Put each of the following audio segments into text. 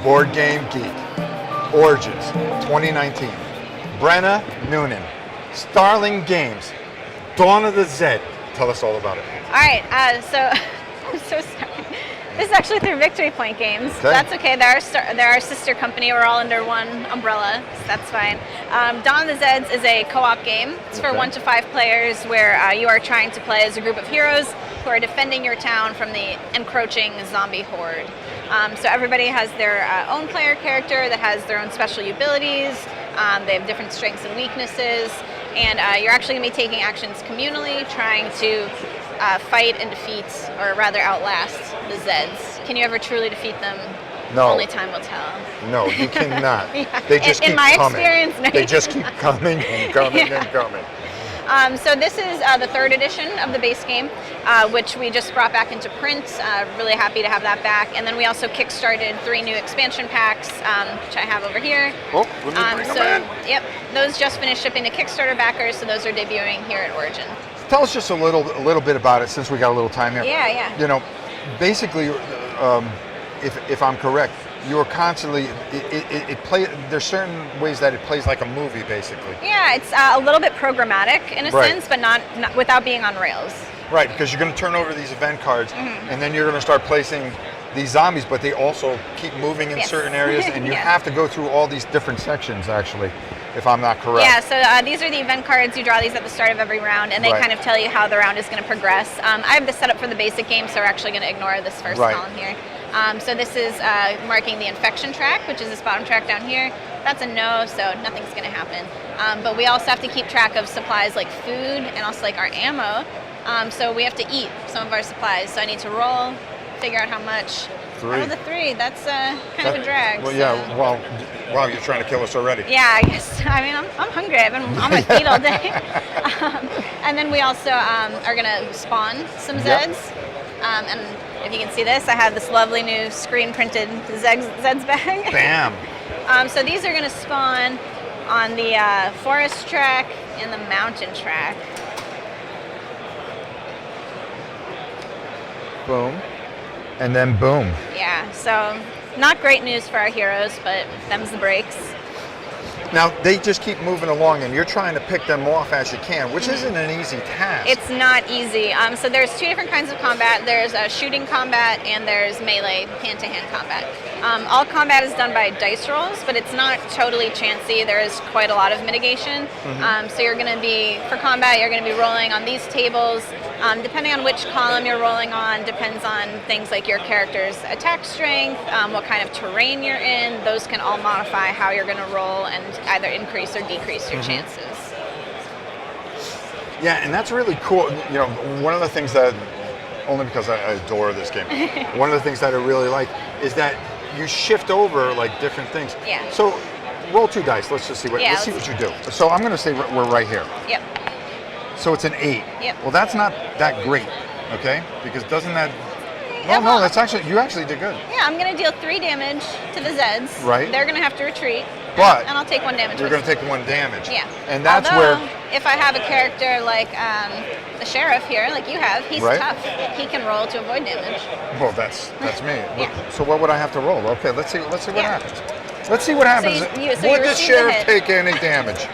Board Game Geek, Origins, 2019. Brenna Noonan, Starling Games, Dawn of the Zed. Tell us all about it. All right, so I'm so sorry. This is actually through Victory Point Games. Okay. That's okay. They're our sister company. We're all under one umbrella, so that's fine. Dawn of the Zeds is a co-op game. It's for 1 to 5 players, where you are trying to play as a group of heroes who are defending your town from the encroaching zombie horde. So everybody has their own player character that has their own special abilities. They have different strengths and weaknesses, and you're actually going to be taking actions communally, trying to fight and defeat, or rather outlast, the Zeds. Can you ever truly defeat them? No. Only time will tell. No, you cannot. Yeah. They just keep in my coming. experience, no, They you just keep coming and coming and coming. So this is the 3rd edition of the base game, which we just brought back into print. Really happy to have that back. And then we also kickstarted 3 new expansion packs, which I have over here. Oh, let me bring them in. Yep, those just finished shipping to Kickstarter backers, so those are debuting here at Origin. Tell us just a little bit about it, since we got a little time here. Yeah. You know, basically, if I'm correct, you're constantly there's certain ways that it plays like a movie, basically. Yeah, it's a little bit programmatic in a sense, but not without being on rails. Right, because you're going to turn over these event cards, and then you're going to start placing these zombies, but they also keep moving in certain areas, and you have to go through all these different sections, actually, if I'm not correct. Yeah, so these are the event cards. You draw these at the start of every round, and they kind of tell you how the round is going to progress. I have this set up for the basic game, so we're actually going to ignore this first column here. So this is marking the infection track, which is this bottom track down here. That's a no, so nothing's going to happen. But we also have to keep track of supplies like food and also like our ammo. So we have to eat some of our supplies. So I need to roll, figure out how much. 3. Oh, the 3. That's kind of a drag. Well, so. yeah. Well, wow, you're trying to kill us already. Yeah, I guess. I mean, I'm hungry. I've been on my feet all day. And then we also are going to spawn some Zeds. And if you can see this, I have this lovely new screen printed Zeds bag. Bam. So these are going to spawn on the forest track and the mountain track. Boom. And then boom. Yeah, so not great news for our heroes, but them's the breaks. Now, they just keep moving along, and you're trying to pick them off as you can, which isn't an easy task. It's not easy. So there's 2 different kinds of combat. There's shooting combat, and there's melee, hand-to-hand combat. All combat is done by dice rolls, but it's not totally chancy. There is quite a lot of mitigation. So you're going to be, for combat, you're going to be rolling on these tables. Depending on which column you're rolling on, depends on things like your character's attack strength, what kind of terrain you're in. Those can all modify how you're going to roll and either increase or decrease your chances. Yeah, and that's really cool. You know, one of the things that, only because I adore this game, one of the things that I really like is that you shift over like different things. Yeah. So roll 2 dice. Let's just see what let's see what you do. So I'm going to say we're right here. Yep. So it's an 8. Yep. Well, that's not that great, okay? Because doesn't that? Yeah, No, that's actually, you actually did good. Yeah, I'm going to deal 3 damage to the Zeds. Right. They're going to have to retreat. But and I'll take 1 damage. You're going to take 1 damage. Yeah. And that's Although, where. if I have a character like the sheriff here, like you have, he's tough. He can roll to avoid damage. Well, that's me. Yeah. So what would I have to roll? Okay, let's see what happens. Let's see what happens. So would the sheriff take any damage?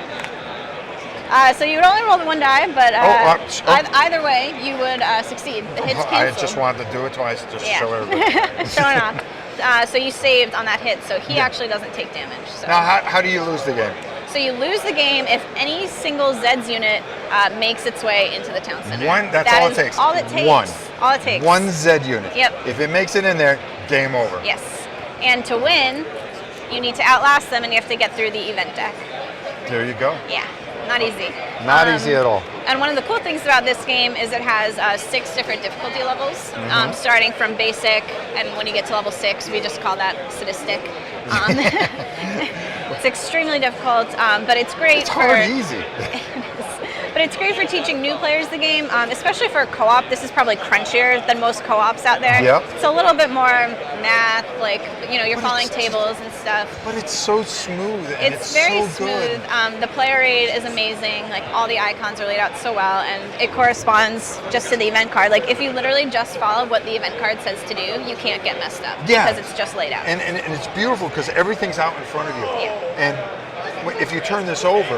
So you would only roll the 1 die, but either way, you would succeed. The hit's canceled. I just wanted to do it twice, just to show everybody. Showing off. So you saved on that hit, so he actually doesn't take damage. So. Now, how do you lose the game? So you lose the game if any single Zeds unit makes its way into the town center. That's all it takes. All it takes. All it takes. 1 Zed unit. Yep. If it makes it in there, game over. Yes. And to win, you need to outlast them, and you have to get through the event deck. There you go. Yeah. Not easy. Not easy at all. And one of the cool things about this game is it has 6 different difficulty levels, starting from basic, and when you get to level 6, we just call that sadistic. It's extremely difficult, but it's great. It's hard easy. But it's great for teaching new players the game, especially for co-op. This is probably crunchier than most co-ops out there. Yep. It's a little bit more math, like, you're following tables and stuff. But it's so smooth and It's very so smooth. good. The player aid is amazing. Like, all the icons are laid out so well, and it corresponds just to the event card. Like, if you literally just follow what the event card says to do, you can't get messed up because it's just laid out. And it's beautiful because everything's out in front of you. Yeah. And if you turn this over,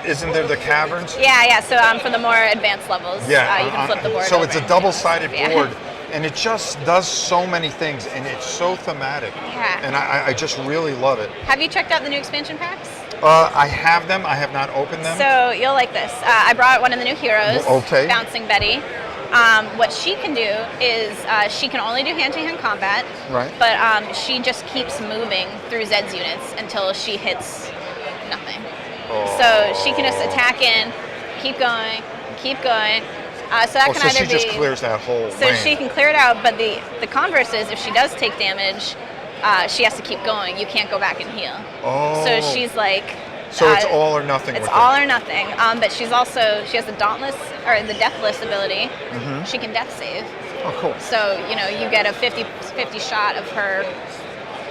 isn't there the caverns? Yeah. So for the more advanced levels, you can flip the board So over it's a and double-sided yeah. board, and it just does so many things, and it's so thematic. Yeah. And I just really love it. Have you checked out the new expansion packs? I have them. I have not opened them. So you'll like this. I brought one of the new heroes, Okay. Bouncing Betty. What she can do is she can only do hand-to-hand combat, Right. but she just keeps moving through Zeds units until she hits nothing. So she can just attack in, keep going. So that can so either she be just clears that whole so lane. she can clear it out, but the converse is if she does take damage, she has to keep going. You can't go back and heal. So she's like. So it's all or nothing. It's with all it. or nothing. But she has the Dauntless or the Deathless ability. She can death save. Oh, cool. So you get a 50 shot of her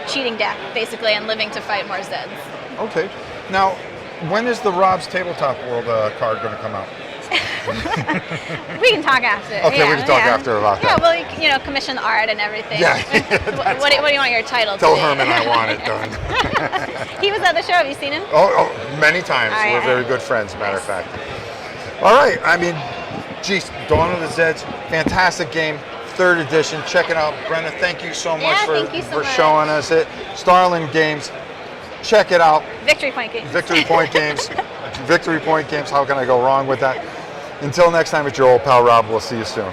cheating death basically and living to fight more Zeds. Okay. Now, when is the Rob's Tabletop World card going to come out? We can talk after. Okay, we can talk after about that. Yeah, well, commission the art and everything. Yeah. What do you want your title Tell to be? Herman I want it done. He was at the show. Have you seen him? Oh, many times. Oh, yeah. We're very good friends, as a matter of fact. All right. I mean, geez, Dawn of the Zeds, fantastic game. 3rd edition. Check it out. Brenna, thank you so much thank you so for much. showing us it. Starling Games. Check it out. Victory Point Games. Victory Point Games. Victory Point Games. How can I go wrong with that? Until next time, it's your old pal Rob. We'll see you soon.